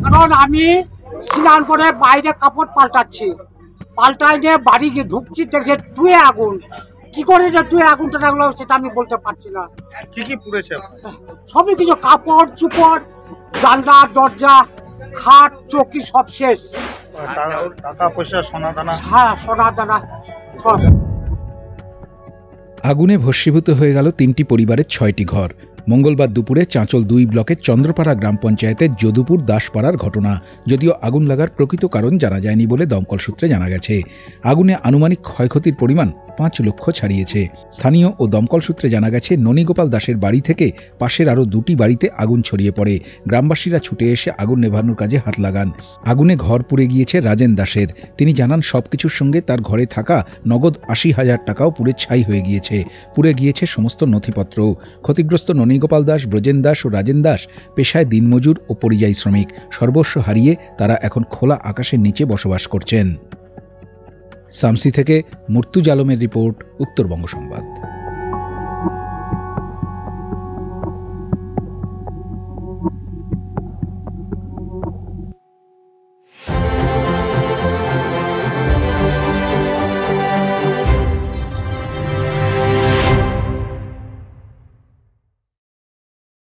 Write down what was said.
কারণ আমি স্নান করে বাইরে কাপড় পাল্টাই নিয়ে বাড়ি গিয়ে ঢুকছি, দেখছে টুয়ে আগুন। কি করে যে টুয়ে আগুনটা লাগলো সেটা আমি বলতে পারছি না। কি কি পুড়েছে? সবই কিছু, কাপড় চুপড়, জানলা দরজা, খাট চৌকি সব শেষ। টাকা পয়সা সোনা দানা? হ্যাঁ, সোনা দানা সব। আগুনে ভস্মীভূত হয়ে গেল 3টি পরিবারের 6টি ঘর। মঙ্গলবার দুপুরে চাঁচল 2 ব্লকের চন্দ্রপাড়া গ্রাম পঞ্চায়েতের যদুপুর দাসপাড়ার ঘটনা। যদিও আগুন লাগার প্রকৃত কারণ জানা যায়নি বলে দমকল সূত্রে জানা গেছে। আগুনে আনুমানিক ক্ষয়ক্ষতির পরিমাণ 5 লক্ষ ছাড়িয়েছে। স্থানীয় ও দমকল সূত্রে জানা গেছে, ননীগোপাল দাসের বাড়ি থেকে পাশের আরও 2টি বাড়িতে আগুন ছড়িয়ে পড়ে। গ্রামবাসীরা ছুটে এসে আগুন নেভানোর কাজে হাত লাগান। আগুনে ঘর পুড়ে গিয়েছে রাজেন দাসের। তিনি জানান, সবকিছুর সঙ্গে তার ঘরে থাকা নগদ 80,000 টাকাও পুড়ে ছাই হয়ে গিয়েছে। পুড়ে গিয়েছে সমস্ত নথিপত্র। ক্ষতিগ্রস্ত ননীগোপাল দাস, ব্রজেন দাস ও রাজেন দাস পেশায় দিনমজুর ও পরিযায়ী শ্রমিক। সর্বস্ব হারিয়ে তারা এখন খোলা আকাশের নিচে বসবাস করছেন। শামসি থেকে মুর্তুজ আলমের রিপোর্ট, উত্তরবঙ্গ সংবাদ।